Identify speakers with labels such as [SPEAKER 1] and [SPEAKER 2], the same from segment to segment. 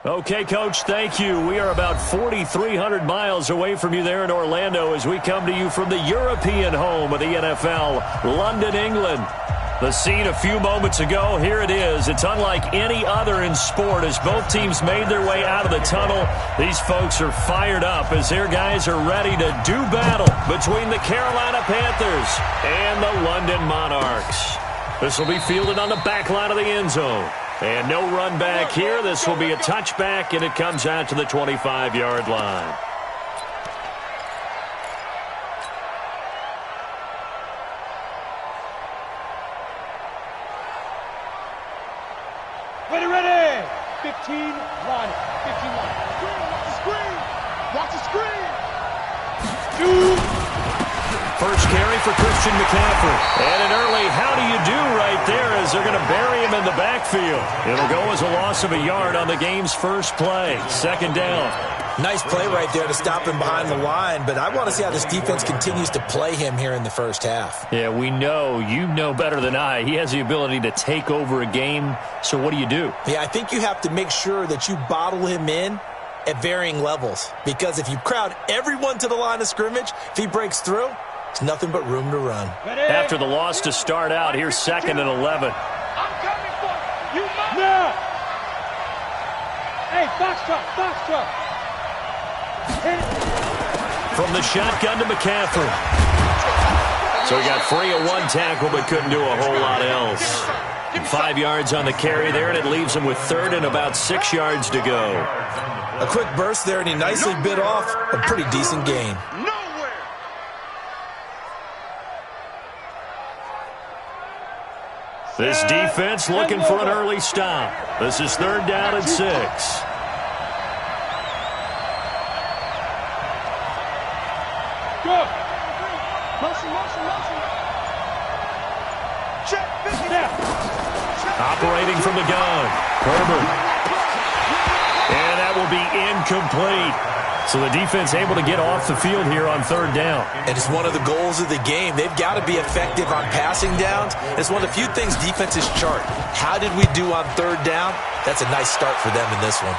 [SPEAKER 1] Okay, Coach, thank you. We are about 4,300 miles away from you there in Orlando as we come to you from the European home of the NFL, London, England. The scene a few moments ago, here it is. It's unlike any other in sport as both teams made their way out of the tunnel. These folks are fired up as their guys are ready to do battle between the Carolina Panthers and the London Monarchs. This will be fielded on the back line of the end zone. And no run back here. This will be a touchback, and it comes out to the 25-yard line.
[SPEAKER 2] Ready. 15, line. 15, line. Screen. Watch the screen.
[SPEAKER 1] First carry for Christian McCaffrey. And an early how do you do right there as they're going to bury him in the backfield. It'll go as a loss of a yard on the game's first play. Second down.
[SPEAKER 3] Nice play right there to stop him behind the line, but I want to see how this defense continues to play him here in the first half.
[SPEAKER 1] Yeah, we know. You know better than I. He has the ability to take over a game, so what do you do?
[SPEAKER 3] Yeah, I think you have to make sure that you bottle him in at varying levels, because if you crowd everyone to the line of scrimmage, if he breaks through, it's nothing but room to run.
[SPEAKER 1] After the loss to start out, here's 2nd and 11.
[SPEAKER 2] I'm coming for you. No. Hey, box truck.
[SPEAKER 1] From the shotgun to McCaffrey. So he got free of one tackle but couldn't do a whole lot else. 5 yards on the carry there, and it leaves him with 3rd and about 6 yards to go.
[SPEAKER 3] A quick burst there, and he nicely bit off a pretty decent gain.
[SPEAKER 1] This defense looking for an early stop. This is 3rd down and 6.
[SPEAKER 2] Go. Motion. Check.
[SPEAKER 1] Operating from the gun. Herbert. And that will be incomplete. So the defense able to get off the field here on 3rd down.
[SPEAKER 3] And it's one of the goals of the game. They've got to be effective on passing downs. It's one of the few things defenses chart. How did we do on 3rd down? That's a nice start for them in this one.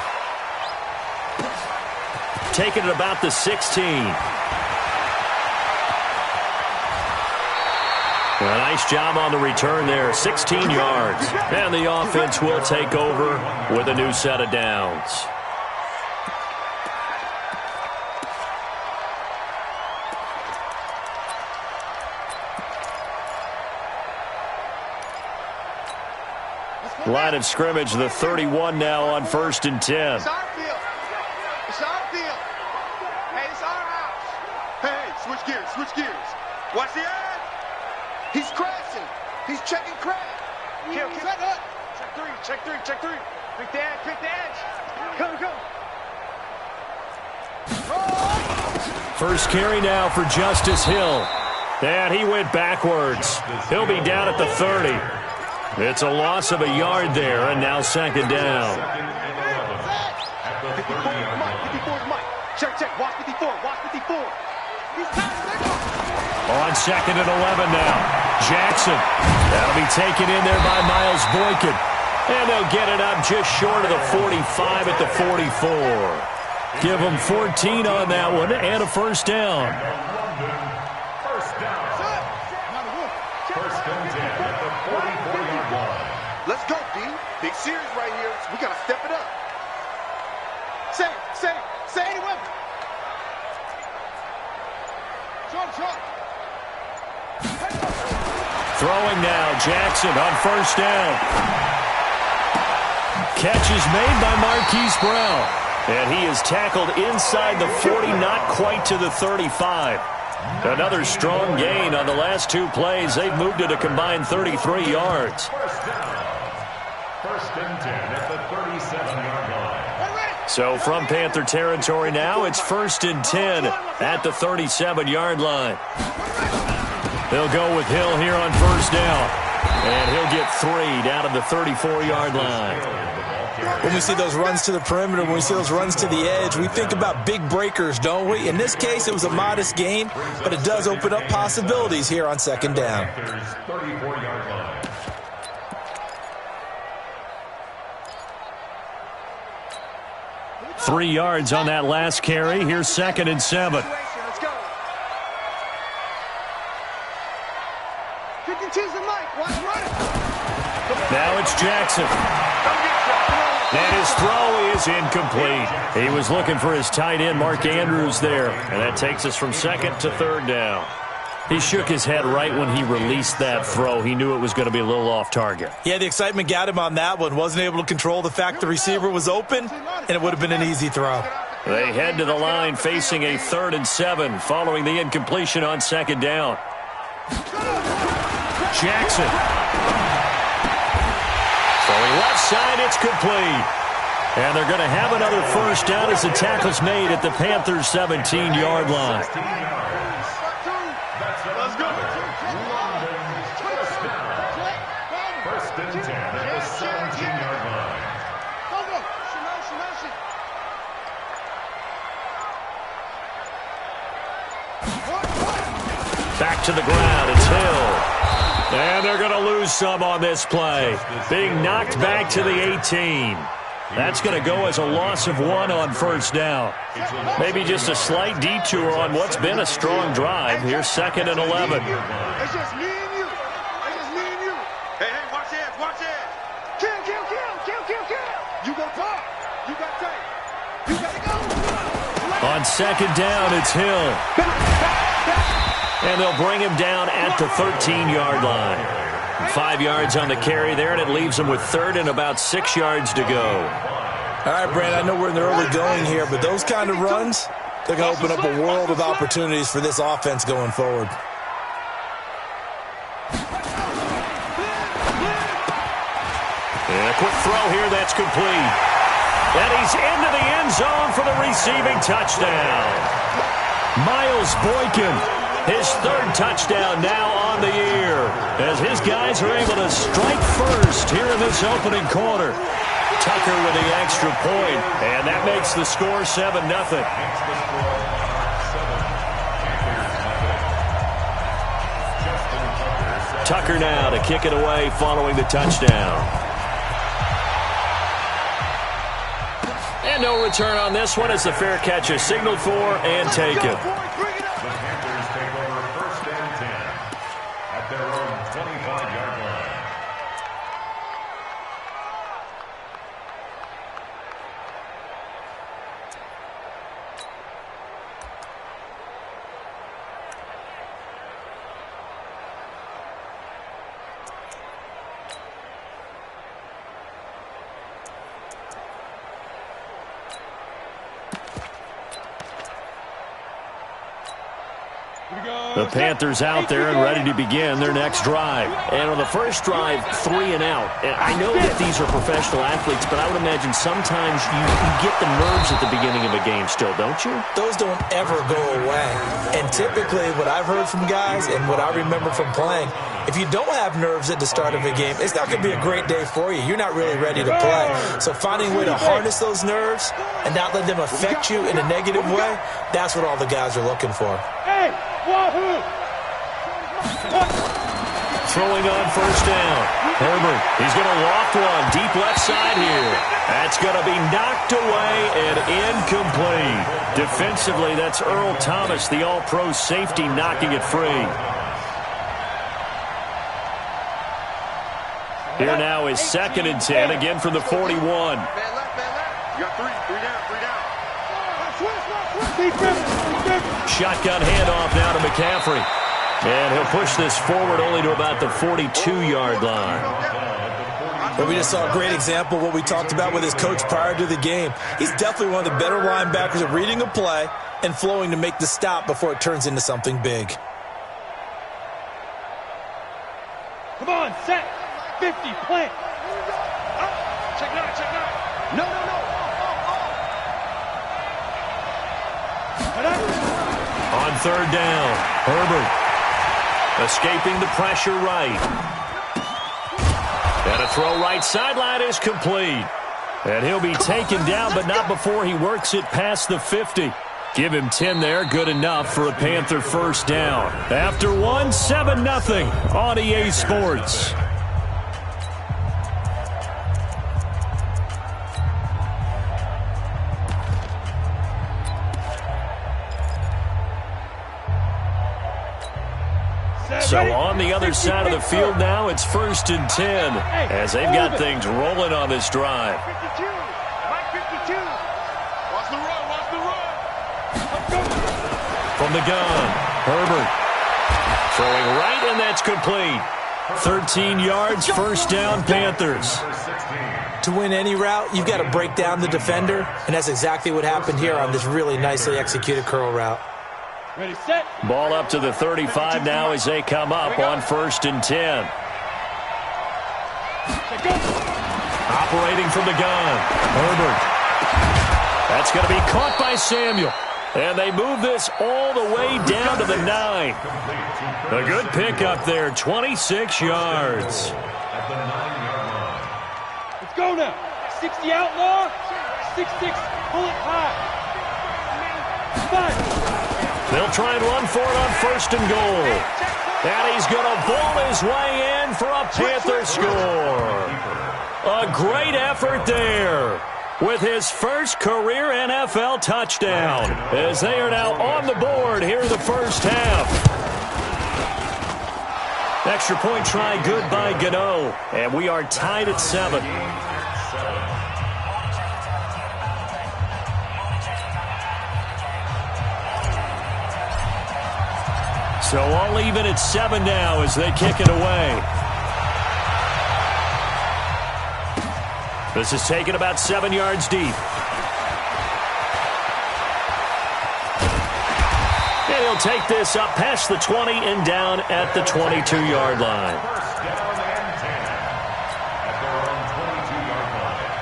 [SPEAKER 1] Taking it about the 16. A nice job on the return there. 16 yards. And the offense will take over with a new set of downs. Line of scrimmage, the 31 now on 1st and 10.
[SPEAKER 2] It's our field. Hey, it's our house. Hey, switch gears. Watch the edge. He's crashing. He's checking crash. Kill. Check three. Pick the edge. Come.
[SPEAKER 1] First carry now for Justice Hill. And he went backwards. He'll be down at the 30. It's a loss of a yard there, and now 2nd down.
[SPEAKER 2] 54 is Mike. Check. Watch 54.
[SPEAKER 1] On 2nd and 11 now. Jackson. That'll be taken in there by Miles Boykin. And they'll get it up just short of the 45 at the 44. Give them 14 on that one and a 1st down.
[SPEAKER 2] Let's go, D. Big series right here. We got to step it up. Say anyway. Short.
[SPEAKER 1] Throwing now, Jackson on 1st down. Catch is made by Marquise Brown. And he is tackled inside the 40, not quite to the 35. Another strong gain on the last 2 plays. They've moved it a combined 33 yards.
[SPEAKER 4] 1st and 10 at the 37-yard line.
[SPEAKER 1] So from Panther territory now, it's 1st and 10 at the 37-yard line. They'll go with Hill here on 1st down. And he'll get 3 down at the 34-yard line.
[SPEAKER 3] When we see those runs to the perimeter, when we see those runs to the edge, we think about big breakers, don't we? In this case, it was a modest gain, but it does open up possibilities here on 2nd down.
[SPEAKER 4] 34-yard line.
[SPEAKER 1] 3 yards on that last carry. Here's 2nd and 7.
[SPEAKER 2] Let's go.
[SPEAKER 1] Now it's Jackson. And his throw is incomplete. He was looking for his tight end, Mark Andrews, there. And that takes us from 2nd to 3rd down. He shook his head right when he released that throw. He knew it was going to be a little off target.
[SPEAKER 3] Yeah, the excitement got him on that one. Wasn't able to control the fact the receiver was open, and it would have been an easy throw.
[SPEAKER 1] They head to the line facing a 3rd and 7 following the incompletion on 2nd down. Jackson. Throwing left side, it's complete. And they're going to have another first down as the tackle's made at the Panthers' 17-yard line.
[SPEAKER 2] Let's go.
[SPEAKER 4] First and 10 at the 17-yard line.
[SPEAKER 1] Back to the ground, it's Hill. And they're going to lose some on this play. Being knocked back to the 18. That's going to go as a loss of 1 on 1st down. Maybe just a slight detour on what's been a strong drive. Here's 2nd and 11.
[SPEAKER 2] It's just me and you. It's just me and you. Hey, watch that, watch that. Kill. You got pop. You got tape. You got to go.
[SPEAKER 1] On 2nd down, it's Hill. And they'll bring him down at the 13-yard line. 5 yards on the carry there, and it leaves them with 3rd and about 6 yards to go.
[SPEAKER 3] All right, Brad, I know we're in the early going here, but those kind of runs, they're going to open up a world of opportunities for this offense going forward.
[SPEAKER 1] And a quick throw here, that's complete. And he's into the end zone for the receiving touchdown. Miles Boykin, his 3rd touchdown now on the year, as his guys are able to strike first here in this opening quarter. Tucker with the extra point, and that makes the score 7-0. Tucker now to kick it away following the touchdown. And no return on this one as the fair catch is signaled for and taken. The Panthers out there and ready to begin their next drive. And on the first drive, 3 and out. And I know that these are professional athletes, but I would imagine sometimes you get the nerves at the beginning of a game still, don't you?
[SPEAKER 3] Those don't ever go away. And typically what I've heard from guys and what I remember from playing, if you don't have nerves at the start of a game, it's not going to be a great day for you. You're not really ready to play. So finding a way to harness those nerves and not let them affect you in a negative way, that's what all the guys are looking for.
[SPEAKER 1] Throwing on first down. Herbert, he's going to loft one deep left side here. That's going to be knocked away and incomplete. Defensively, that's Earl Thomas, the all-pro safety, knocking it free. Here now is 2nd and 10, again from the 41.
[SPEAKER 2] Man left. You got 3 down.
[SPEAKER 1] Shotgun handoff now to McCaffrey. And he'll push this forward only to about the 42-yard line.
[SPEAKER 3] But we just saw a great example of what we talked about with his coach prior to the game. He's definitely one of the better linebackers at reading a play and flowing to make the stop before it turns into something big.
[SPEAKER 5] Come on, set. 50, plant.
[SPEAKER 2] Check it out. No.
[SPEAKER 1] On 3rd down, Herbert escaping the pressure right. And a throw right sideline is complete. And he'll be taken down, but not before he works it past the 50. Give him 10 there, good enough for a Panther first down. After 1, 7-0 on EA Sports. So on the other side of the field now, it's 1st and 10 as they've got things rolling on this drive.
[SPEAKER 2] 52. Mike 52. Watch the run. Watch the run.
[SPEAKER 1] From the gun, Herbert throwing right, and that's complete. 13 yards, 1st down, Panthers.
[SPEAKER 3] To win any route, you've got to break down the defender, and that's exactly what happened here on this really nicely executed curl route.
[SPEAKER 5] Ready, set.
[SPEAKER 1] Ball up to the 35 now as they come up on 1st and 10. Operating from the gun, Herbert. That's going to be caught by Samuel. And they move this all the way down to the 9. A good pickup there, 26 yards.
[SPEAKER 4] At the 9-yard line.
[SPEAKER 5] Let's go now. 60 outlaw. 6-6. Pull it high. 5.
[SPEAKER 1] They'll try and run for it on 1st and goal. And he's going to ball his way in for a Panther score. A great effort there with his first career NFL touchdown as they are now on the board here in the first half. Extra point try good by Gano, and we are tied at 7. So all even at 7 now as they kick it away. This is taken about 7 yards deep. And he'll take this up past the 20 and down at the 22-yard line.
[SPEAKER 4] First down and 10 at their own 22-yard line.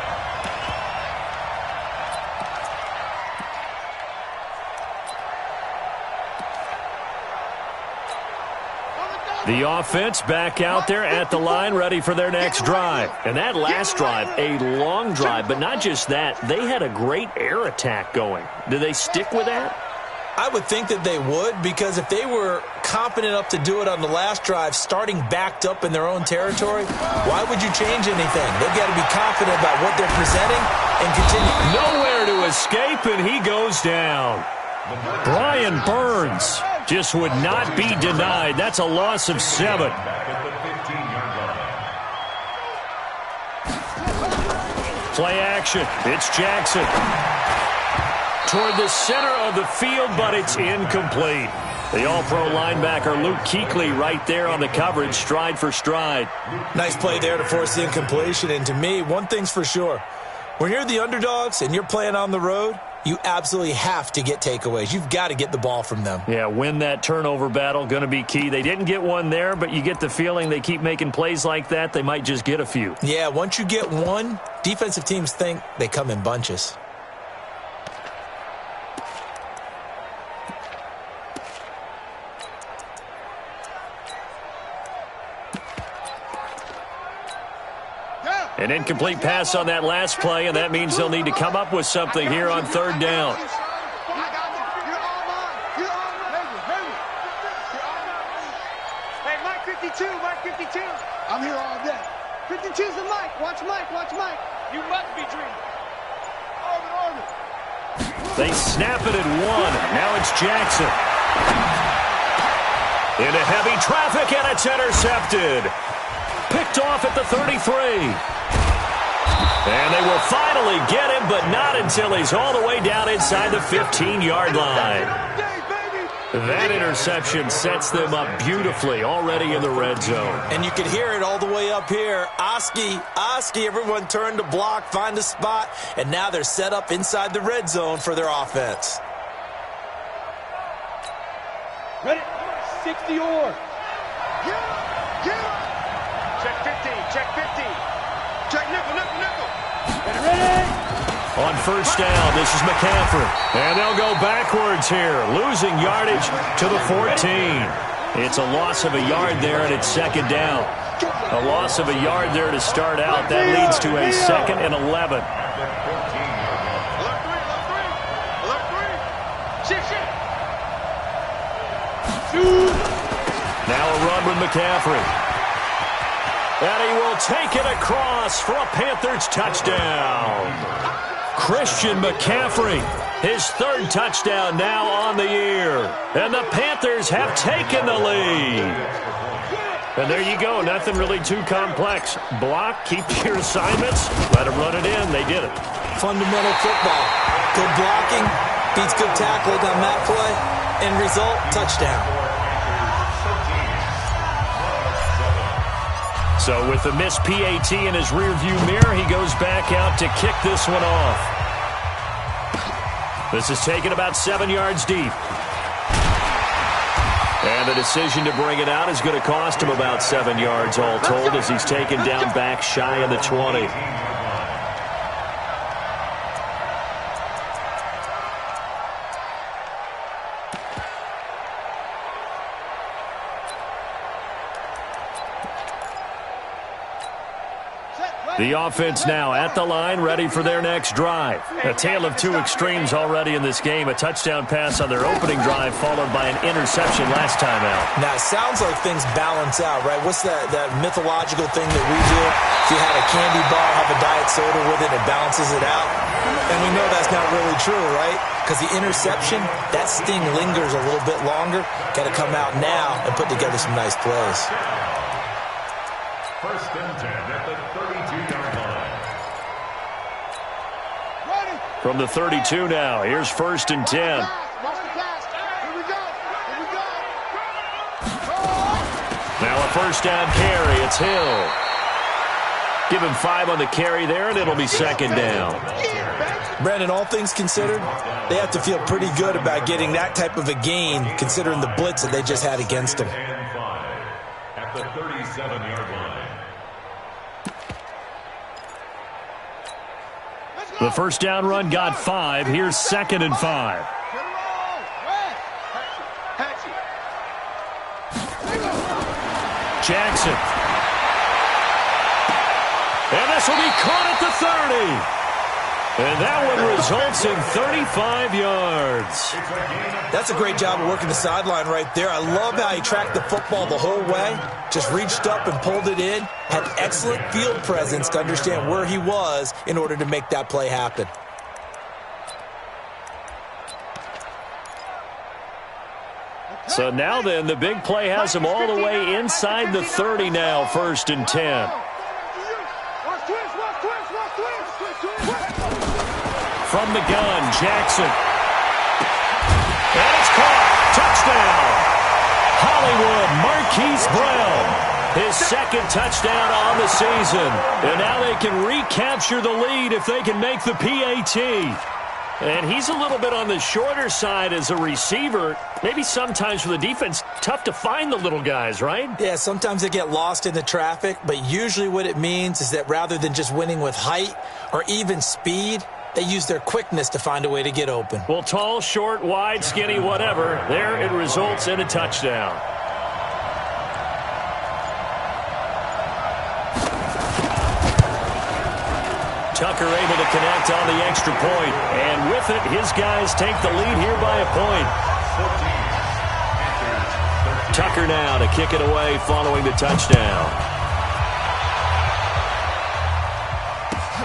[SPEAKER 1] The offense back out there at the line, ready for their next drive. And that last drive, a long drive, but not just that. They had a great air attack going. Do they stick with that?
[SPEAKER 3] I would think that they would, because if they were confident enough to do it on the last drive, starting backed up in their own territory, why would you change anything? They've got to be confident about what they're presenting and continue.
[SPEAKER 1] Nowhere to escape, and he goes down. Brian Burns just would not be denied. That's a loss of 7.
[SPEAKER 4] Back at the 15-yard line.
[SPEAKER 1] Play action. It's Jackson. Toward the center of the field, but it's incomplete. The all-pro linebacker Luke Kuechly right there on the coverage, stride for stride.
[SPEAKER 3] Nice play there to force the incompletion. And to me, one thing's for sure. When you're the underdogs and you're playing on the road, you absolutely have to get takeaways. You've got to get the ball from them.
[SPEAKER 1] Yeah, win that turnover battle, going to be key. They didn't get one there, but you get the feeling they keep making plays like that, they might just get a few.
[SPEAKER 3] Yeah, once you get one, defensive teams think they come in bunches.
[SPEAKER 1] An incomplete pass on that last play, and that means they'll need to come up with something here on 3rd down.
[SPEAKER 2] Hey, Mike 52, Mike 52. I'm here all day. 52's the Mike. Watch Mike, watch Mike. You must be dreaming. Orbit.
[SPEAKER 1] They snap it at 1. Now it's Jackson. Into heavy traffic, and it's intercepted. Picked off at the 33. And they will finally get him, but not until he's all the way down inside the 15-yard line. That interception sets them up beautifully already in the red zone.
[SPEAKER 3] And you can hear it all the way up here. Oski, everyone turned to block, find a spot, and now they're set up inside the red zone for their offense.
[SPEAKER 5] Ready? 60 or.
[SPEAKER 2] Check 50, check 50. Check nickel.
[SPEAKER 5] Ready?
[SPEAKER 1] On 1st down, this is McCaffrey. And they'll go backwards here, losing yardage to the 14. It's a loss of a yard there, and it's 2nd down. A loss of a yard there to start out. That leads to a 2nd and 11.
[SPEAKER 2] Alert 3. Shift.
[SPEAKER 1] Now a run with McCaffrey. And he will take it across for a Panthers touchdown. Christian McCaffrey His third touchdown now on the year. And the Panthers have taken the lead. And there you go. Nothing really too complex. Block, keep your assignments, let them run it in. They did it.
[SPEAKER 3] Fundamental football. Good blocking, beats good tackling on that play. End result, touchdown.
[SPEAKER 1] So with the missed PAT in his rearview mirror, he goes back out to kick this one off. This is taken about 7 yards deep. And the decision to bring it out is going to cost him about 7 yards all told as he's taken down back shy of the 20. The offense now at the line, ready for their next drive. A tale of two extremes already in this game. A touchdown pass on their opening drive, followed by an interception last time out.
[SPEAKER 3] Now, it sounds like things balance out, right? What's that mythological thing that we do? If you had a candy bar, have a diet soda with it, it balances it out. And we know that's not really true, right? Because the interception, that sting lingers a little bit longer. Got to come out now and put together some nice plays.
[SPEAKER 4] First and 10 at the 32-yard line.
[SPEAKER 1] From the 32 now, here's first and 10.
[SPEAKER 2] Watch the pass. Here we go. Here we go.
[SPEAKER 1] Now a first down carry. It's Hill. Give him 5 on the carry there, and it'll be second down.
[SPEAKER 3] Brandon, all things considered, they have to feel pretty good about getting that type of a gain, considering the blitz that they just had against them.
[SPEAKER 4] And 5 at the 37-yard line.
[SPEAKER 1] The first down run got 5. Here's second and 5. Jackson. And this will be caught at the 30. And that one results in 35 yards.
[SPEAKER 3] That's a great job of working the sideline right there. I love how he tracked the football the whole way. Just reached up and pulled it in. Had excellent field presence to understand where he was in order to make that play happen.
[SPEAKER 1] So now then, the big play has him all the way inside the 30 now, first and 10. From the gun, Jackson. And it's caught. Touchdown. Hollywood Marquise Brown. His second touchdown on the season. And now they can recapture the lead if they can make the PAT. And he's a little bit on the shorter side as a receiver. Maybe sometimes for the defense, tough to find the little guys, right?
[SPEAKER 3] Yeah, sometimes they get lost in the traffic, but usually what it means is that rather than just winning with height or even speed, they use their quickness to find a way to get open.
[SPEAKER 1] Well, tall, short, wide, skinny, whatever. There it results in a touchdown. Tucker able to connect on the extra point. And with it, his guys take the lead here by a point. Tucker now to kick it away following the touchdown.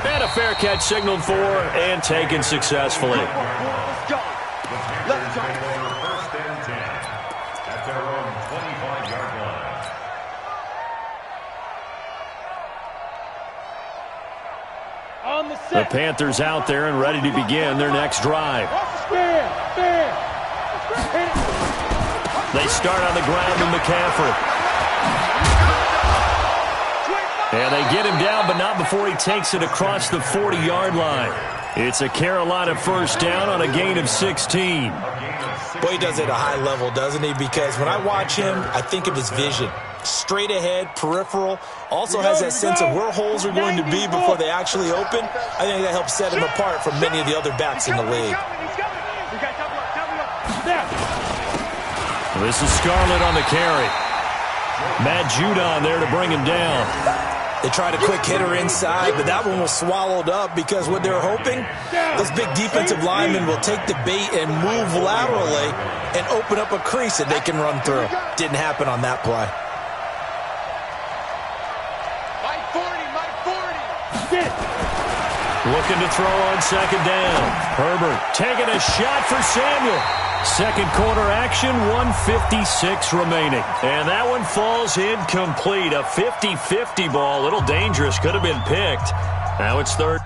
[SPEAKER 1] And a fair catch signaled for and taken successfully.
[SPEAKER 2] Let's go. Let's go.
[SPEAKER 4] First and 10 at their own 25-yard line.
[SPEAKER 5] On the
[SPEAKER 1] The
[SPEAKER 5] set.
[SPEAKER 1] Panthers out there and ready to begin their next drive.
[SPEAKER 5] Spin.
[SPEAKER 1] They start on the ground in McCaffrey. And they get him down, but not before he takes it across the 40-yard line. It's a Carolina first down on a gain of 16.
[SPEAKER 3] Boy, he does it at a high level, doesn't he? Because when I watch him, I think of his vision. Straight ahead, peripheral. Also has that sense of where holes are going to be before they actually open. I think that helps set him apart from many of the other backs in the league.
[SPEAKER 1] This is Scarlett on the carry. Matt Judon there to bring him down.
[SPEAKER 3] They tried a quick hitter inside, but that one was swallowed up because what they're hoping, those big defensive linemen will take the bait and move laterally and open up a crease that they can run through. Didn't happen on that play.
[SPEAKER 2] Mike 40, Mike 40.
[SPEAKER 1] Looking to throw on second down. Herbert taking a shot for Samuel. Second quarter action, 1:56 remaining. And that one falls incomplete. A 50-50 ball. A little dangerous. Could have been picked. Now it's third.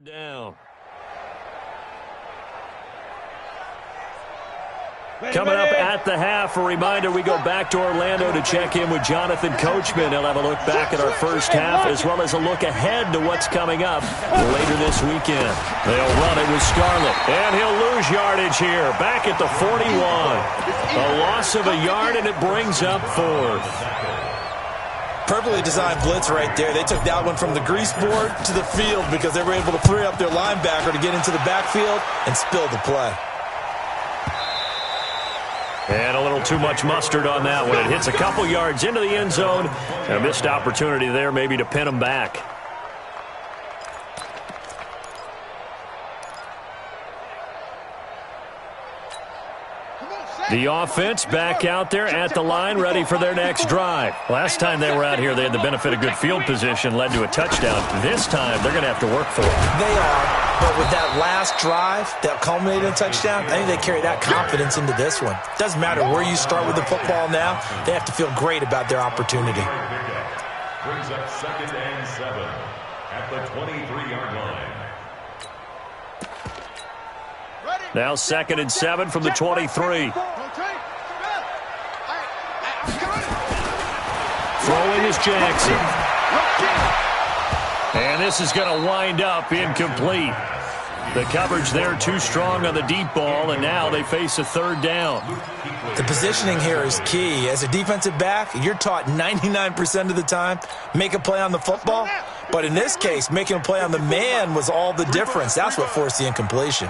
[SPEAKER 1] Down. Coming up at the half, a reminder, we go back to Orlando to check in with Jonathan Coachman. He'll have a look back at our first half as well as a look ahead to what's coming up later this weekend. They'll run it with Scarlett, and he'll lose yardage here. Back at the 41. A loss of a yard, and it brings up fourth.
[SPEAKER 3] Perfectly designed blitz right there. They took that one from the grease board to the field because they were able to free up their linebacker to get into the backfield and spill the play.
[SPEAKER 1] And a little too much mustard on that one. It hits a couple yards into the end zone. A missed opportunity there maybe to pin them back. The offense back out there at the line, ready for their next drive. Last time they were out here, they had the benefit of good field position, led to a touchdown. This time, they're going to have to work for it.
[SPEAKER 3] They are, but with that last drive that culminated in a touchdown, I think they carry that confidence into this one. Doesn't matter where you start with the football now, they have to feel great about their opportunity.
[SPEAKER 4] Brings up 2nd and 7 at the 23-yard line.
[SPEAKER 1] Now 2nd and 7 from the 23. Throwing is Jackson. And this is going to wind up incomplete. The coverage there too strong on the deep ball, and now they face a third down.
[SPEAKER 3] The positioning here is key. As a defensive back, you're taught 99% of the time, make a play on the football. But in this case, making a play on the man was all the difference. That's what forced the incompletion.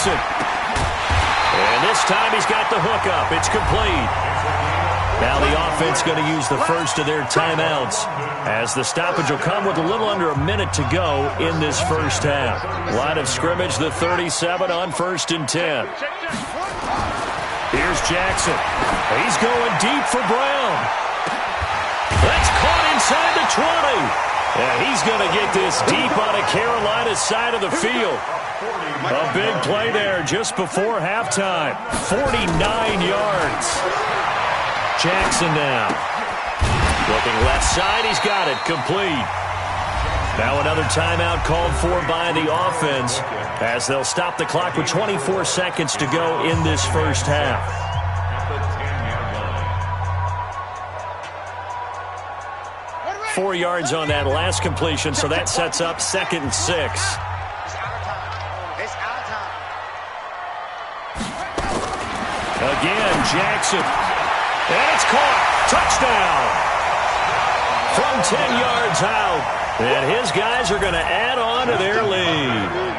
[SPEAKER 1] Jackson. And this time he's got the hook up. It's complete. Now the offense going to use the first of their timeouts, as the stoppage will come with a little under a minute to go in this first half. Line of scrimmage, the 37 on 1st and 10. Here's Jackson. He's going deep for Brown. That's caught inside the 20. And he's going to get this deep on a Carolina side of the field. A big play there just before halftime. 49 yards. Jackson now. Looking left side, he's got it. Complete. Now another timeout called for by the offense, as they'll stop the clock with 24 seconds to go in this first half. 4 yards on that last completion, so that sets up 2nd and 6. Again, Jackson. And it's caught. Touchdown. From 10 yards out. And his guys are going to add on to their lead.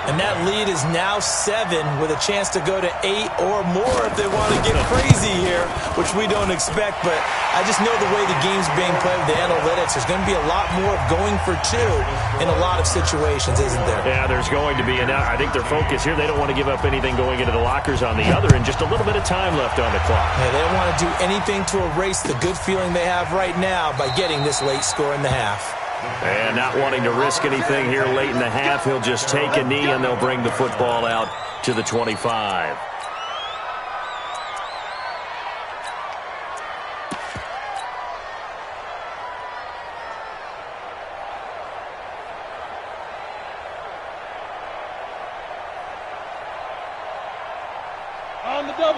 [SPEAKER 3] And that lead is now 7 with a chance to go to 8 or more if they want to get crazy here, which we don't expect. But I just know the way the game's being played with the analytics, there's going to be a lot more of going for 2 in a lot of situations, isn't there?
[SPEAKER 1] Yeah, there's going to be. And I think their focus here, they don't want to give up anything going into the lockers on the other, and just a little bit of time left on the clock.
[SPEAKER 3] Yeah, they don't want to do anything to erase the good feeling they have right now by getting this late score in the half.
[SPEAKER 1] And not wanting to risk anything here late in the half, he'll just take a knee and they'll bring the football out to the 25.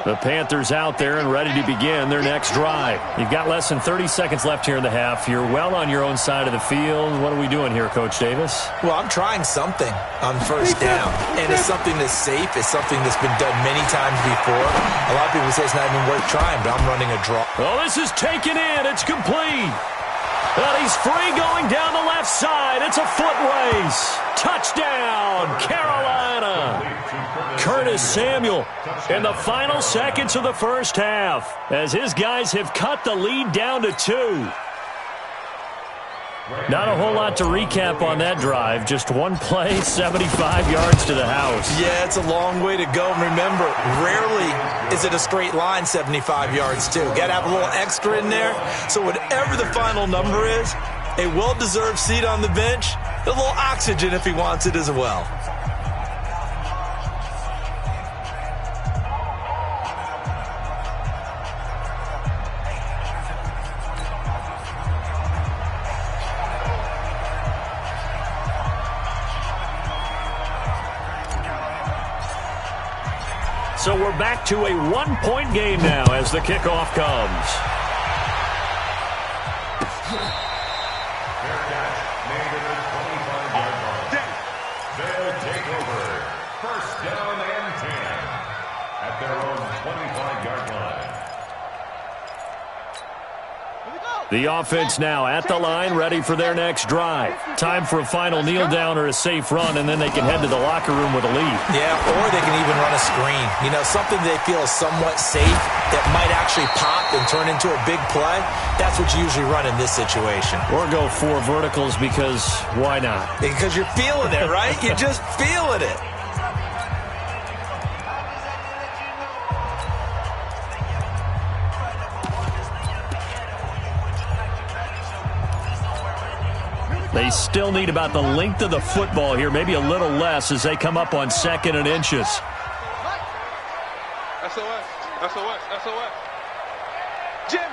[SPEAKER 1] The Panthers out there and ready to begin their next drive. You've got less than 30 seconds left here in the half. You're well on your own side of the field. What are we doing here, Coach Davis?
[SPEAKER 3] Well, I'm trying something on first down. And it's something that's safe. It's something that's been done many times before. A lot of people say it's not even worth trying, but I'm running a draw.
[SPEAKER 1] Oh, this is taken in. It's complete. And he's free going down the left side. It's a foot race. Touchdown, Carolina. Curtis Samuel in the final seconds of the first half, as his guys have cut the lead down to 2. Not a whole lot to recap on that drive. Just one play, 75 yards to the house.
[SPEAKER 3] Yeah, it's a long way to go. Remember, rarely is it a straight line 75 yards, too. Got to have a little extra in there. So whatever the final number is, a well-deserved seat on the bench, a little oxygen if he wants it as well.
[SPEAKER 1] So we're back to a 1-point game now as the kickoff comes.
[SPEAKER 4] They'll take over. First down and 10 at their own 25-yard line.
[SPEAKER 1] The offense now at the line, ready for their next drive. Time for a final kneel down or a safe run, and then they can head to the locker room with a lead.
[SPEAKER 3] Yeah, or they can even run a screen. You know, something they feel is somewhat safe that might actually pop and turn into a big play. That's what you usually run in this situation.
[SPEAKER 1] Or go 4 verticals, because why not?
[SPEAKER 3] Because you're feeling it, right? You're just feeling it.
[SPEAKER 1] They still need about the length of the football here, maybe a little less as they come up on 2nd and inches.
[SPEAKER 2] SOS, SOS, SOS. Jim.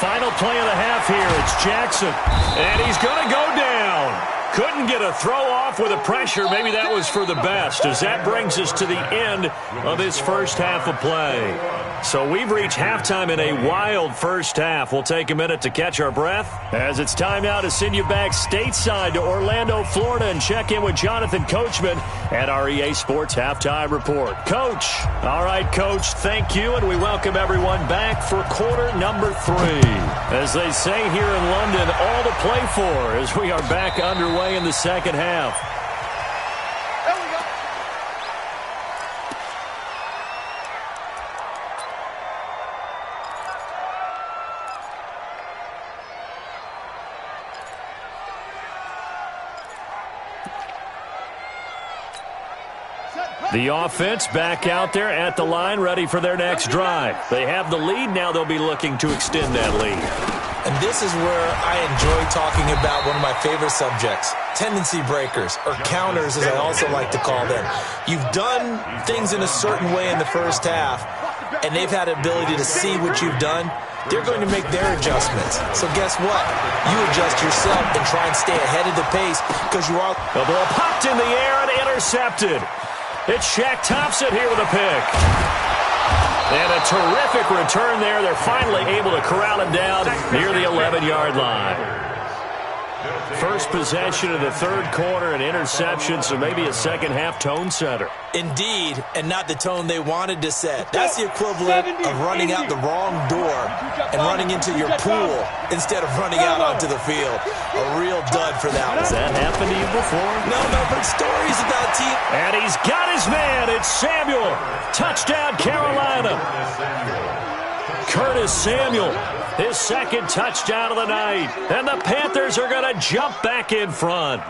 [SPEAKER 1] Final play of the half here. It's Jackson, and he's going to go down. Couldn't get a throw off with the pressure. Maybe that was for the best, as that brings us to the end of this first half of play. So we've reached halftime in a wild first half. We'll take a minute to catch our breath, as it's time now to send you back stateside to Orlando, Florida, and check in with Jonathan Coachman at our EA Sports Halftime Report. Coach. All right, Coach, thank you, and we welcome everyone back for quarter number 3. As they say here in London, all to play for as we are back underway underway in the second half.
[SPEAKER 2] There we go.
[SPEAKER 1] The offense back out there at the line, ready for their next drive. They have the lead. Now they'll be looking to extend that lead.
[SPEAKER 3] And this is where I enjoy talking about one of my favorite subjects, tendency breakers, or counters as I also like to call them. You've done things in a certain way in the first half, and they've had the ability to see what you've done. They're going to make their adjustments. So guess what? You adjust yourself and try and stay ahead of the pace because you are...
[SPEAKER 1] The ball popped in the air and intercepted. It's Shaq Thompson here with a pick. And a terrific return there. They're finally able to corral him down near the 11-yard line. First possession of the third quarter, an interception, so maybe a second-half tone setter.
[SPEAKER 3] Indeed, and not the tone they wanted to set. That's the equivalent of running out the wrong door and running into your pool instead of running out onto the field. A real dud for that one.
[SPEAKER 1] Has that happened to you before?
[SPEAKER 3] No, but stories about team.
[SPEAKER 1] And he's got his man. It's Samuel. Touchdown, Carolina. Curtis Samuel, his second touchdown of the night. And the Panthers are going to jump back in front.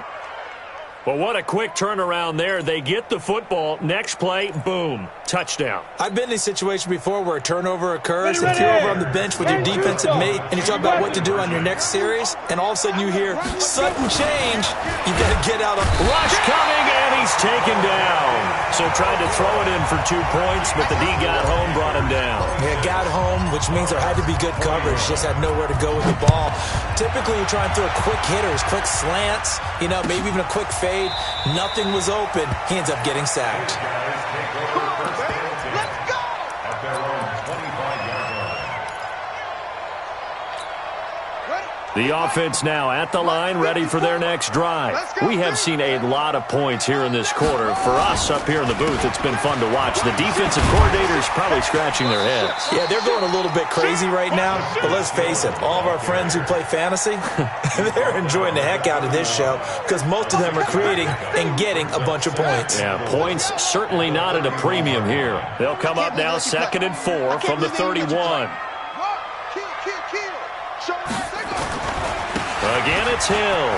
[SPEAKER 1] But what a quick turnaround there. They get the football. Next play, boom, touchdown.
[SPEAKER 3] I've been in a situation before where a turnover occurs. If you're over on the bench with your defensive mate and you talk about what to do on your next series, and all of a sudden you hear sudden change, you got to get out of...
[SPEAKER 1] Rush coming, and he's taken down. So tried to throw it in for 2 points, but the D got home, brought him down.
[SPEAKER 3] Yeah, got home, which means there had to be good coverage. Just had nowhere to go with the ball. Typically, you're trying to throw quick hitters, quick slants, you know, maybe even a quick fade. Nothing was open. He ends up getting sacked.
[SPEAKER 2] Let's go!
[SPEAKER 4] At their own 25-yard line.
[SPEAKER 1] The offense now at the line, ready for their next drive. We have seen a lot of points here in this quarter. For us up here in the booth, it's been fun to watch. The defensive coordinators probably scratching their heads.
[SPEAKER 3] Yeah, they're going a little bit crazy right now, but let's face it, all of our friends who play fantasy, they're enjoying the heck out of this show because most of them are creating and getting a bunch of points.
[SPEAKER 1] Yeah, points certainly not at a premium here. They'll come up now 2nd and 4 from the 31.
[SPEAKER 2] Kill. Show me.
[SPEAKER 1] Again, it's Hill.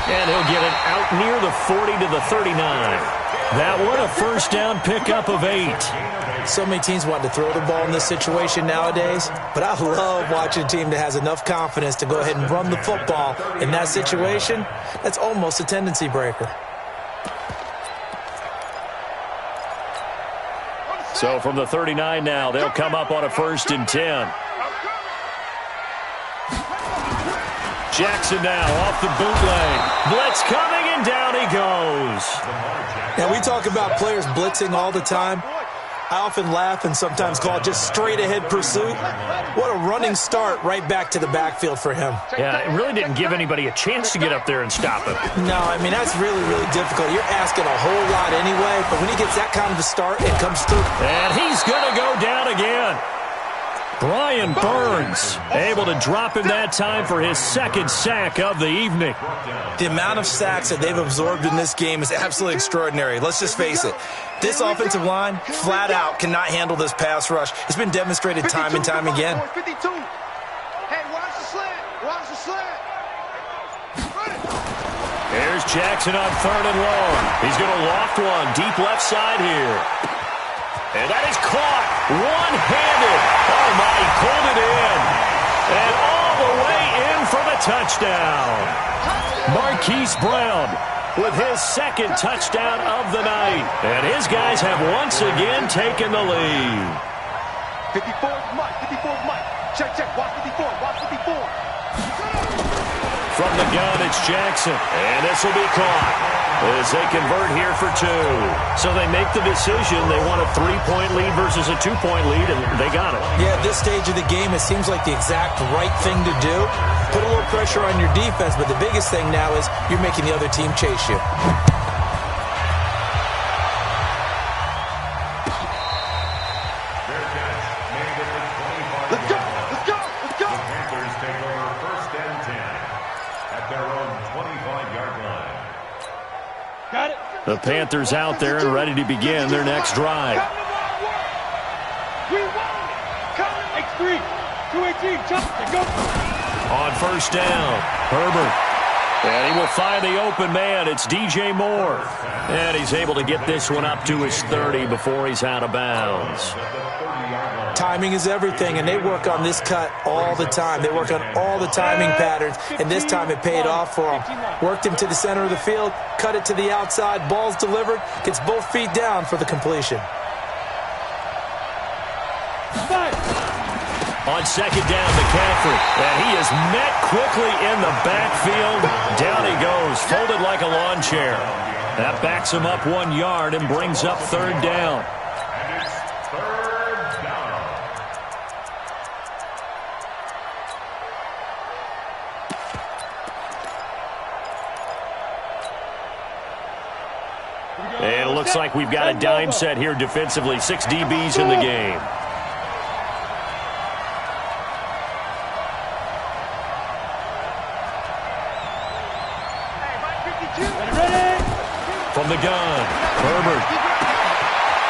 [SPEAKER 1] And he'll get it out near the 40 to the 39. That one a first down pickup of 8.
[SPEAKER 3] So many teams want to throw the ball in this situation nowadays, but I love watching a team that has enough confidence to go ahead and run the football. In that situation, that's almost a tendency breaker.
[SPEAKER 1] So from the 39 now, they'll come up on a 1st and 10. Jackson now off the bootleg. Blitz coming, and down he goes.
[SPEAKER 3] Now, we talk about players blitzing all the time. I often laugh and sometimes call it just straight-ahead pursuit. What a running start right back to the backfield for him.
[SPEAKER 1] Yeah, it really didn't give anybody a chance to get up there and stop him.
[SPEAKER 3] No, I mean, that's really, really difficult. You're asking a whole lot anyway, but when he gets that kind of a start, it comes through.
[SPEAKER 1] And he's going to go down again. Brian Burns able to drop him that time for his 2nd sack of the evening.
[SPEAKER 3] The amount of sacks that they've absorbed in this game is absolutely extraordinary. Let's just face it. This offensive line, flat out, cannot handle this pass rush. It's been demonstrated time and time again.
[SPEAKER 2] 52. Hey, watch the slant. Watch the slant.
[SPEAKER 1] Here's Jackson on 3rd and long. He's going to loft one deep left side here. And that is caught one-handed. Oh, my, he pulled it in. And all the way in for the touchdown. Marquise Brown with his 2nd touchdown of the night. And his guys have once again taken the lead.
[SPEAKER 2] 54's Mike. 54's Mike. Check. Watch 54. Watch 54.
[SPEAKER 1] From the gun, it's Jackson. And this will be caught as they convert here for 2. So they make the decision. They want a 3-point lead versus a 2-point lead, and they got it.
[SPEAKER 3] Yeah, at this stage of the game, it seems like the exact right thing to do. Put a little pressure on your defense, but the biggest thing now is you're making the other team chase you.
[SPEAKER 2] Let's go.
[SPEAKER 4] The Panthers take over 1st and 10.
[SPEAKER 5] Got it.
[SPEAKER 1] The Panthers out there and ready to begin their next drive.
[SPEAKER 5] We won it. X3. 218. Jump. Go.
[SPEAKER 1] On first down, Herbert. And he will find the open man. It's DJ Moore. And he's able to get this one up to his 30 before he's out of bounds.
[SPEAKER 3] Timing is everything, and they work on this cut all the time. They work on all the timing patterns, and this time it paid off for him. Worked him to the center of the field, cut it to the outside, ball's delivered, gets both feet down for the completion.
[SPEAKER 1] On second down, McCaffrey. And he is met quickly in the backfield. Down he goes, folded like a lawn chair. That backs him up 1 yard and brings up third down.
[SPEAKER 4] And it's third down.
[SPEAKER 1] And it looks like we've got a dime set here defensively. 6 DBs in the game. From the gun, Herbert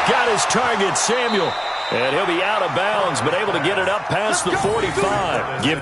[SPEAKER 1] got his target, Samuel, and he'll be out of bounds, but able to get it up past the 45. Give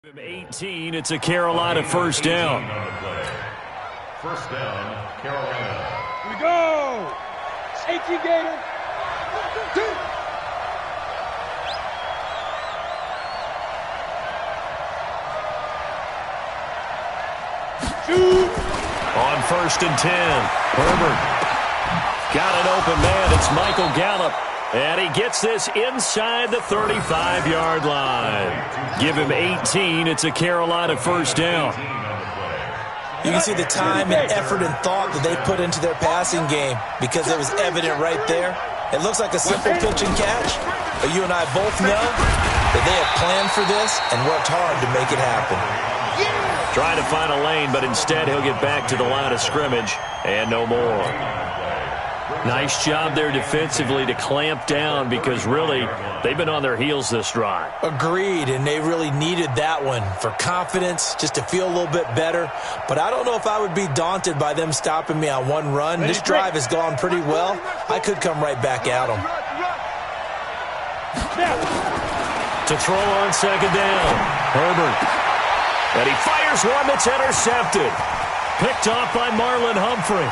[SPEAKER 1] him 18, it's a Carolina first down.
[SPEAKER 4] First down, Carolina.
[SPEAKER 5] Here we go. 18 Gator. Shoot.
[SPEAKER 1] On first and 10, Herbert got an open man. It's Michael Gallup. And he gets this inside the 35-yard line. Give him 18. It's a Carolina first down.
[SPEAKER 3] You can see the time and effort and thought that they put into their passing game because it was evident right there. It looks like a simple pitch and catch, but you and I both know that they have planned for this and worked hard to make it happen.
[SPEAKER 1] Trying to find a lane, but instead he'll get back to the line of scrimmage and no more. Nice job there defensively to clamp down because really they've been on their heels this drive.
[SPEAKER 3] Agreed, and they really needed that one for confidence, just to feel a little bit better. But I don't know if I would be daunted by them stopping me on one run. This drive has gone pretty well. I could come right back at them.
[SPEAKER 1] To throw on second down, Herbert. And he fires one that's intercepted. Picked off by Marlon Humphrey.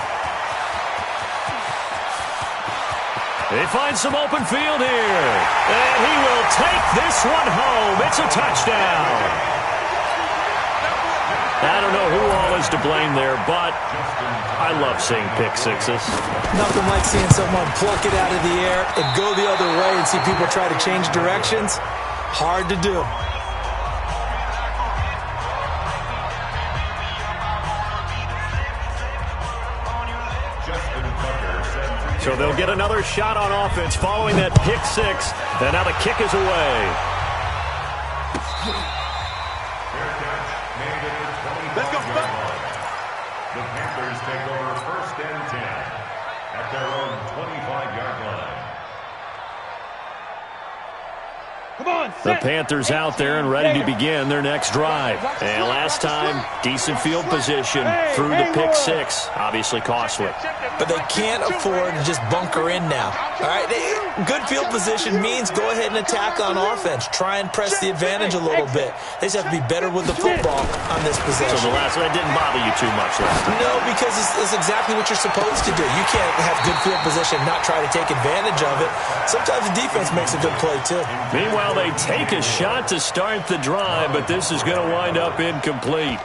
[SPEAKER 1] They find some open field here. And he will take this one home. It's a touchdown. I don't know who all is to blame there, but I love seeing pick sixes.
[SPEAKER 3] Nothing like seeing someone pluck it out of the air and go the other way and see people try to change directions. Hard to do.
[SPEAKER 1] So they'll get another shot on offense following that pick six. And now the kick is away.
[SPEAKER 2] Let's go.
[SPEAKER 4] The Panthers take over first and 10 at their own 25-yard line.
[SPEAKER 5] Come on,
[SPEAKER 1] The Panthers out there and ready to begin their next drive. And last time, decent field position through the pick six. Obviously costly.
[SPEAKER 3] But they can't afford to just bunker in now. All right, good field position means go ahead and attack on offense. Try and press the advantage a little bit. They just have to be better with the football on this possession.
[SPEAKER 1] So the last one didn't bother you too much last time.
[SPEAKER 3] No, because it's exactly what you're supposed to do. You can't have good field position and not try to take advantage of it. Sometimes the defense makes a good play, too.
[SPEAKER 1] Meanwhile, they take a shot to start the drive, but this is going to wind up incomplete.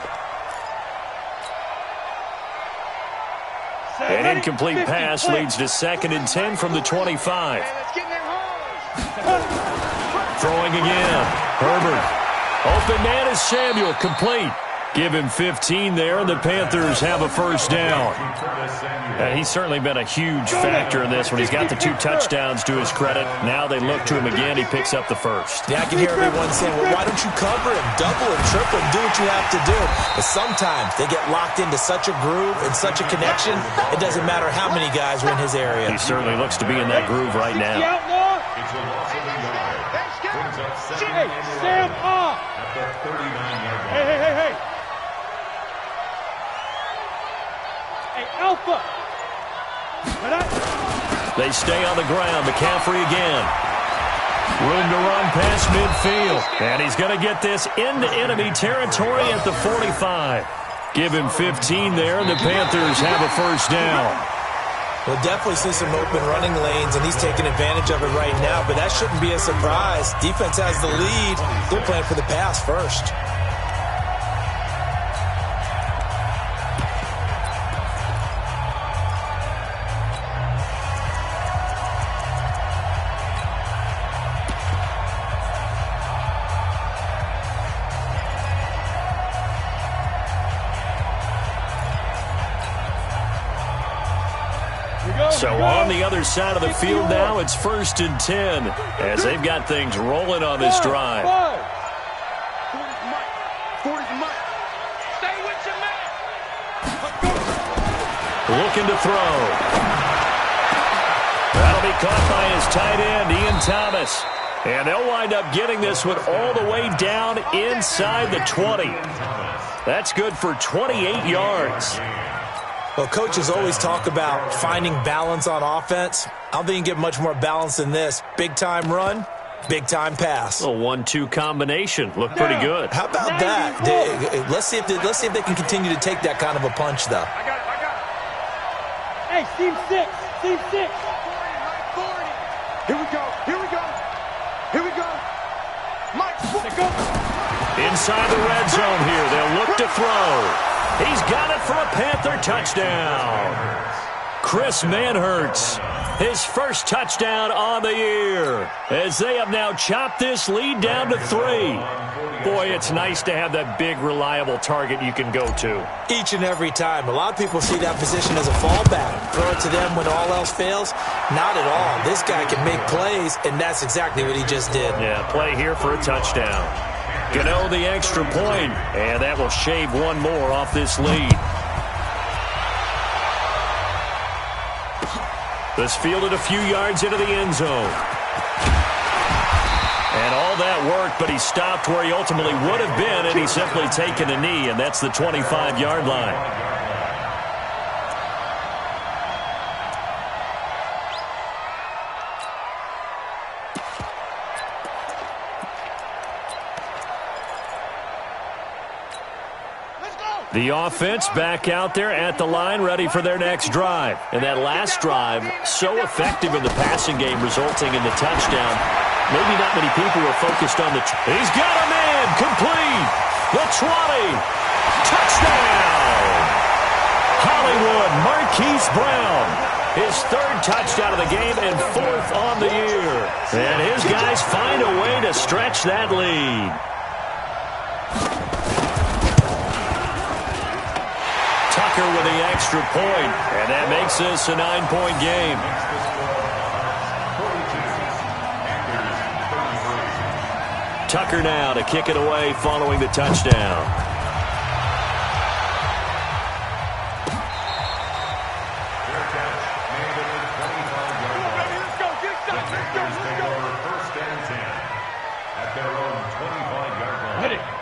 [SPEAKER 1] An incomplete pass leads to 2nd and 10 from the 25. Throwing again. Herbert Open man is Samuel, complete. Give him 15 there, and the Panthers have a first down. He's certainly been a huge factor in this one. He's got the 2 touchdowns to his credit. Now they look to him again. He picks up the first.
[SPEAKER 3] Yeah, I can hear everyone saying, well, why don't you cover him, double him, triple him, do what you have to do. But sometimes they get locked into such a groove and such a connection, it doesn't matter how many guys are in his area.
[SPEAKER 1] He certainly looks to be in that groove right now.
[SPEAKER 5] Hey, Sam off. Hey. Hey, Alpha.
[SPEAKER 1] They stay on the ground. McCaffrey again. Room to run past midfield. And he's going to get this into enemy territory at the 45. Give him 15 there, and the Panthers have a first down.
[SPEAKER 3] We'll definitely see some open running lanes, and he's taking advantage of it right now, but that shouldn't be a surprise. Defense has the lead. They're playing for the pass first.
[SPEAKER 1] So on the other side of the field now, it's 1st and 10 as they've got things rolling on this drive.
[SPEAKER 2] 40's Mike. Stay with your man.
[SPEAKER 1] Looking to throw. That'll be caught by his tight end, Ian Thomas. And they'll wind up getting this one all the way down inside the 20. That's good for 28 yards.
[SPEAKER 3] Well, coaches always talk about finding balance on offense. I don't think you can get much more balance than this. Big-time run, big-time pass.
[SPEAKER 1] A 1-2 combination. Looked pretty good.
[SPEAKER 3] How about that? Let's see if they can continue to take that kind of a punch, though.
[SPEAKER 2] I got it.
[SPEAKER 5] Hey, team 6. Team 6.
[SPEAKER 2] 40. Here we go. Mike, go.
[SPEAKER 1] Inside the red zone here. They'll look to throw. He's got it for a Panther touchdown. Chris Manhertz, his first touchdown on the year, as they have now chopped this lead down to 3. Boy, it's nice to have that big, reliable target you can go to.
[SPEAKER 3] Each and every time. A lot of people see that position as a fallback. Throw it to them when all else fails. Not at all. This guy can make plays, and that's exactly what he just did.
[SPEAKER 1] Yeah, play here for a touchdown. Gano the extra point, and that will shave one more off this lead. This fielded a few yards into the end zone. And all that worked, but he stopped where he ultimately would have been, and he's simply taken a knee, and that's the 25-yard line. The offense back out there at the line, ready for their next drive. And that last drive, so effective in the passing game, resulting in the touchdown. Maybe not many people were focused on the... He's got a man, complete. The 20. Touchdown. Hollywood Marquise Brown. His 3rd touchdown of the game and 4th on the year. And his guys find a way to stretch that lead. Tucker with the extra point, and that makes this a 9-point game. Tucker now to kick it away following the touchdown.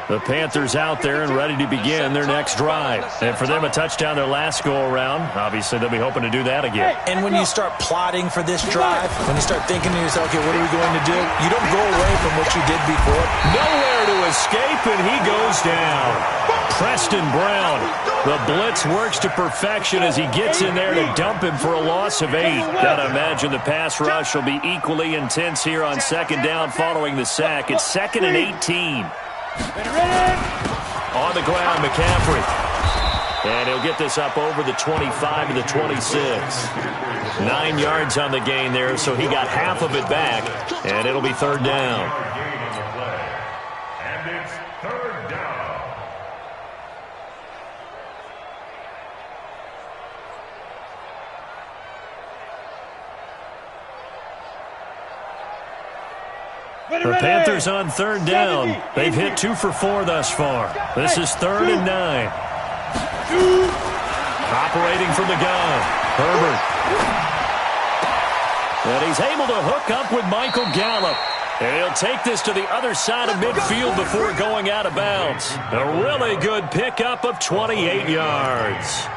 [SPEAKER 1] The Panthers out there and ready to begin their next drive. And for them, a touchdown their last go-around. Obviously, they'll be hoping to do that again.
[SPEAKER 3] And when you start plotting for this drive, when you start thinking to yourself, okay, what are we going to do? You don't go away from what you did before.
[SPEAKER 1] Nowhere to escape, and he goes down. Preston Brown. The blitz works to perfection as he gets in there to dump him for a loss of 8. Gotta imagine the pass rush will be equally intense here on 2nd down following the sack. It's 2nd and 18. On the ground, McCaffrey. And he'll get this up over the 25 to the 26. 9 yards on the gain there, so he got half of it back. And it'll be 3rd down.
[SPEAKER 4] And it's third down.
[SPEAKER 1] The Panthers on third down. They've hit 2 for 4 thus far. This is 3rd and 9. Operating from the gun, Herbert. And he's able to hook up with Michael Gallup. And he'll take this to the other side of midfield before going out of bounds. A really good pickup of 28 yards.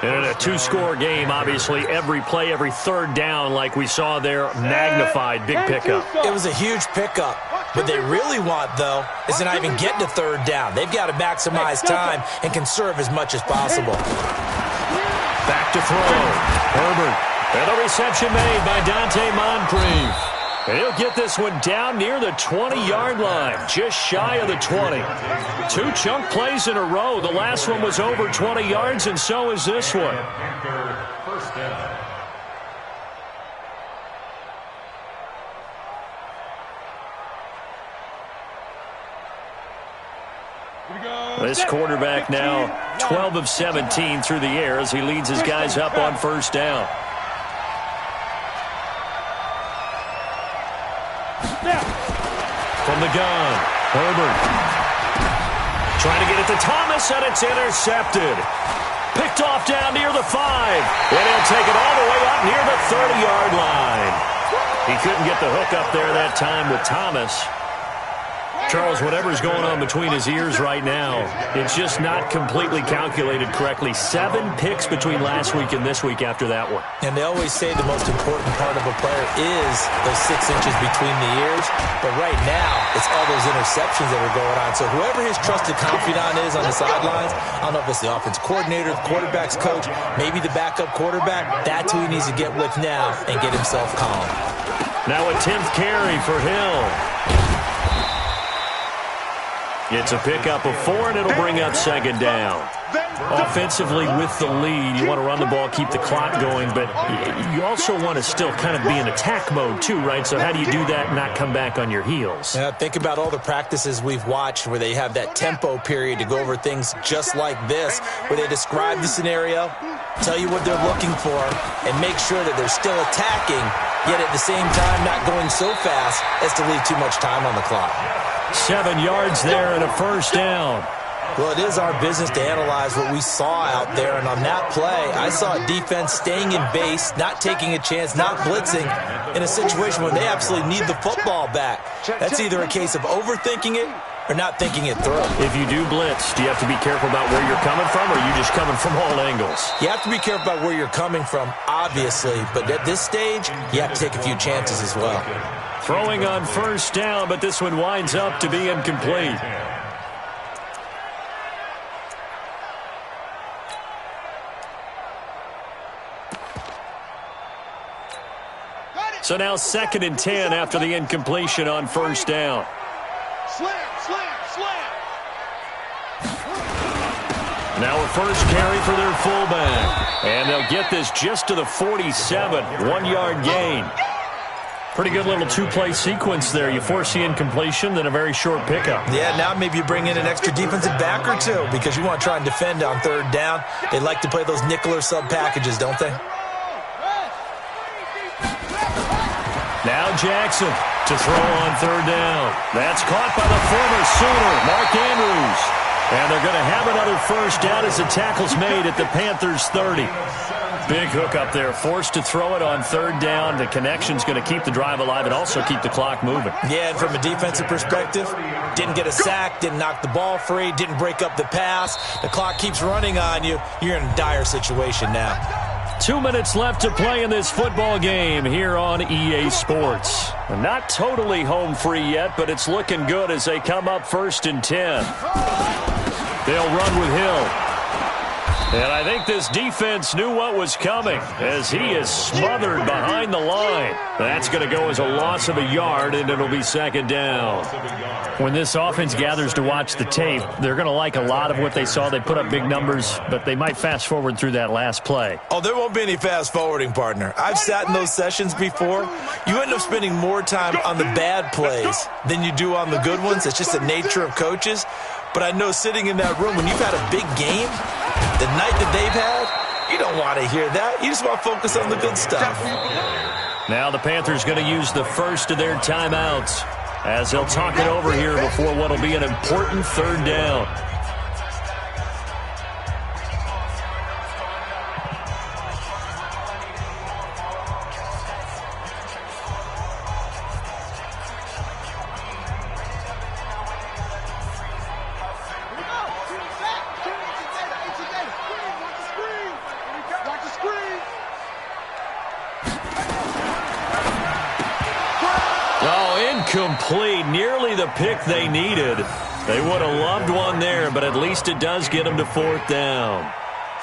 [SPEAKER 1] And in a 2-score game, obviously, every play, every third down, like we saw there, magnified, big pickup.
[SPEAKER 3] It was a huge pickup. What they really want, though, is to not even get to third down. They've got to maximize time and conserve as much as possible.
[SPEAKER 1] Back to throw. Herbert. And the reception made by Dante Moncrief. And he'll get this one down near the 20-yard line, just shy of the 20. 2 chunk plays in a row. The last one was over 20 yards, and so is this one.
[SPEAKER 4] First down.
[SPEAKER 1] This quarterback now 12 of 17 through the air as he leads his guys up on first down. From the gun, Herbert. Trying to get it to Thomas, and it's intercepted. Picked off down near the 5. And he'll take it all the way up near the 30-yard line. He couldn't get the hook up there that time with Thomas. Charles, whatever's going on between his ears right now, it's just not completely calculated correctly. 7 picks between last week and this week after that one.
[SPEAKER 3] And they always say the most important part of a player is those 6 inches between the ears. But right now, it's all those interceptions that are going on. So whoever his trusted confidant is on the sidelines, I don't know if it's the offense coordinator, the quarterback's coach, maybe the backup quarterback, that's who he needs to get with now and get himself calm.
[SPEAKER 1] Now a 10th carry for Hill. It's a pickup of 4, and it'll bring up second down. Offensively with the lead, you want to run the ball, keep the clock going, but you also want to still kind of be in attack mode too, right? So how do you do that and not come back on your heels?
[SPEAKER 3] Yeah, think about all the practices we've watched where they have that tempo period to go over things just like this, where they describe the scenario, tell you what they're looking for, and make sure that they're still attacking, yet at the same time not going so fast as to leave too much time on the clock.
[SPEAKER 1] 7 yards there and a first down.
[SPEAKER 3] Well, it is our business to analyze what we saw out there, and on that play, I saw a defense staying in base, not taking a chance, not blitzing, in a situation where they absolutely need the football back. That's either a case of overthinking it or not thinking it through.
[SPEAKER 1] If you do blitz, do you have to be careful about where you're coming from, or are you just coming from all angles?
[SPEAKER 3] You have to be careful about where you're coming from, obviously, but at this stage, you have to take a few chances as well.
[SPEAKER 1] Throwing on first down, but this one winds up to be incomplete. So now 2nd and 10 after the incompletion on first down.
[SPEAKER 2] Slam, slam, slam.
[SPEAKER 1] Now a first carry for their fullback. And they'll get this just to the 47, 1-yard gain. Pretty good little 2-play sequence there. You force the incompletion, then a very short pickup.
[SPEAKER 3] Yeah, now maybe you bring in an extra defensive back or two because you want to try and defend on third down. They like to play those nickel or sub packages, don't they?
[SPEAKER 1] Now Jackson to throw on third down. That's caught by the former Sooner, Mark Andrews. And they're going to have another first down as the tackle's made at the Panthers' 30. Big hook up there, forced to throw it on third down. The connection's going to keep the drive alive and also keep the clock moving.
[SPEAKER 3] Yeah, and from a defensive perspective, didn't get a sack, didn't knock the ball free, didn't break up the pass. The clock keeps running on you. You're in a dire situation now.
[SPEAKER 1] 2 minutes left to play in this football game here on EA Sports. Not totally home free yet, but it's looking good as they come up 1st and 10. They'll run with Hill. And I think this defense knew what was coming as he is smothered behind the line. That's going to go as a loss of a yard, and it'll be second down.
[SPEAKER 6] When this offense gathers to watch the tape, they're going to like a lot of what they saw. They put up big numbers, but they might fast forward through that last play.
[SPEAKER 3] Oh, there won't be any fast forwarding, partner. I've sat in those sessions before. You end up spending more time on the bad plays than you do on the good ones. It's just the nature of coaches. But I know sitting in that room, when you've had a big game, the night that they've had, you don't want to hear that. You just want to focus on the good stuff.
[SPEAKER 1] Now the Panthers going to use the first of their timeouts as they'll talk it over here before what will be an important third down. Complete, nearly the pick they needed. They would have loved one there, but at least it does get them to fourth down.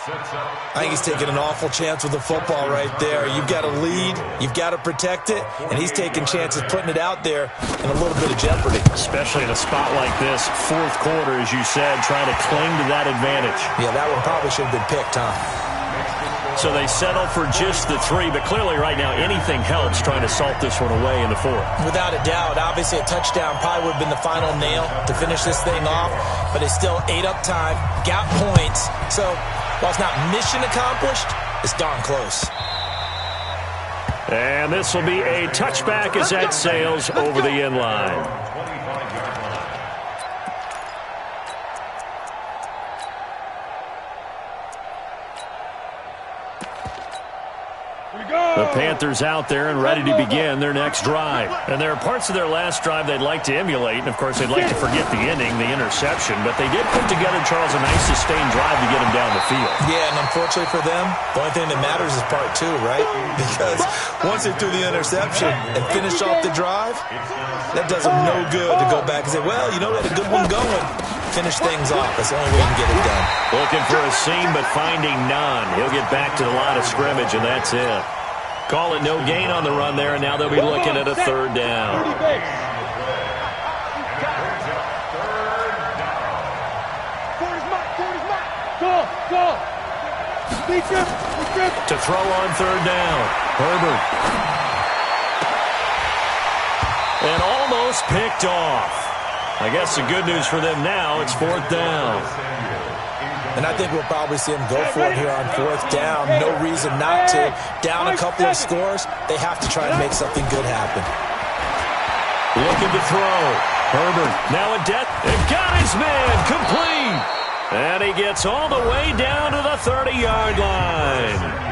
[SPEAKER 3] I think he's taking an awful chance with the football right there. You've got to lead, you've got to protect it, and he's taking chances putting it out there in a little bit of jeopardy.
[SPEAKER 6] Especially in a spot like this, fourth quarter, as you said, trying to cling to that advantage.
[SPEAKER 3] Yeah, that one probably should have been picked, huh?
[SPEAKER 1] So they settle for just the 3, but clearly right now anything helps trying to salt this one away in the fourth.
[SPEAKER 3] Without a doubt. Obviously a touchdown probably would have been the final nail to finish this thing off, but it's still ate up time, got points. So while it's not mission accomplished, it's darn close.
[SPEAKER 1] And this will be a touchback as that sails over the end line. The Panthers out there and ready to begin their next drive. And there are parts of their last drive they'd like to emulate. And, of course, they'd like to forget the ending, the interception. But they did put together, Charles, a nice sustained drive to get them down the field.
[SPEAKER 3] Yeah, and unfortunately for them, the only thing that matters is part 2, right? Because once they threw the interception and finished off the drive, that does them no good to go back and say, well, you know, we had a good one going. Finish things off. That's the only way you can get it done.
[SPEAKER 1] Looking for a seam, but finding none. He'll get back to the line of scrimmage, and that's it. Call it no gain on the run there, and now they'll be looking at a third down. To throw on third down, Herbert. And almost picked off. I guess the good news for them now, it's fourth down.
[SPEAKER 3] And I think we'll probably see him go for it here on fourth down. No reason not to. Down a couple of scores, they have to try to make something good happen.
[SPEAKER 1] Looking to throw. Herbert now a death. And got his man complete. And he gets all the way down to the 30-yard line.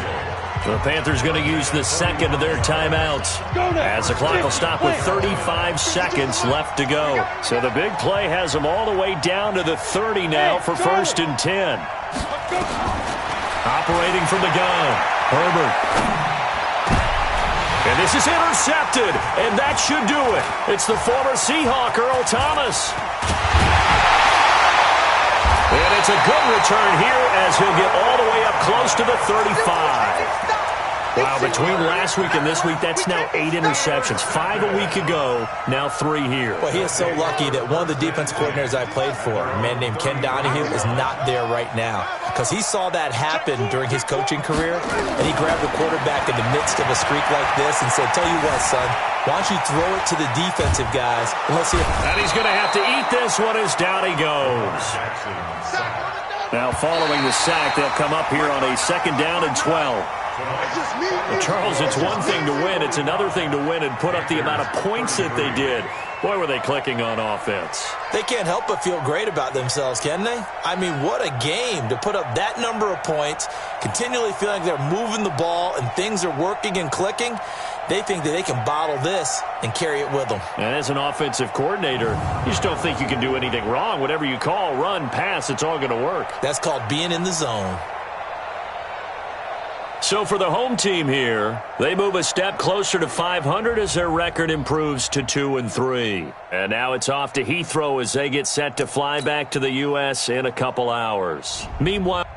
[SPEAKER 1] The Panthers going to use the second of their timeouts as the clock will stop with 35 seconds left to go. So the big play has them all the way down to the 30 now for first and 10. Operating from the gun, Herbert. And this is intercepted, and that should do it. It's the former Seahawk, Earl Thomas. And it's a good return here as he'll get all the way up close to the 35. Wow, between last week and this week, that's now 8 interceptions. 5 a week ago, now 3 here.
[SPEAKER 3] Well, he is so lucky that one of the defense coordinators I played for, a man named Ken Donahue, is not there right now. Because he saw that happen during his coaching career, and he grabbed the quarterback in the midst of a streak like this and said, tell you what, son, why don't you throw it to the defensive guys, and let's see if...
[SPEAKER 1] And he's going to have to eat this one as down he goes. Now, following the sack, they'll come up here on a second down and 12. Well, Charles, it's one thing to win. It's another thing to win and put up the amount of points that they did. Boy, were they clicking on offense.
[SPEAKER 3] They can't help but feel great about themselves, can they? I mean, what a game to put up that number of points, continually feeling like they're moving the ball and things are working and clicking. They think that they can bottle this and carry it with them.
[SPEAKER 1] And as an offensive coordinator, you just don't think you can do anything wrong. Whatever you call, run, pass, it's all going to work.
[SPEAKER 3] That's called being in the zone.
[SPEAKER 1] So for the home team here, they move a step closer to 500 as their record improves to 2-3. And now it's off to Heathrow as they get set to fly back to the U.S. in a couple hours. Meanwhile...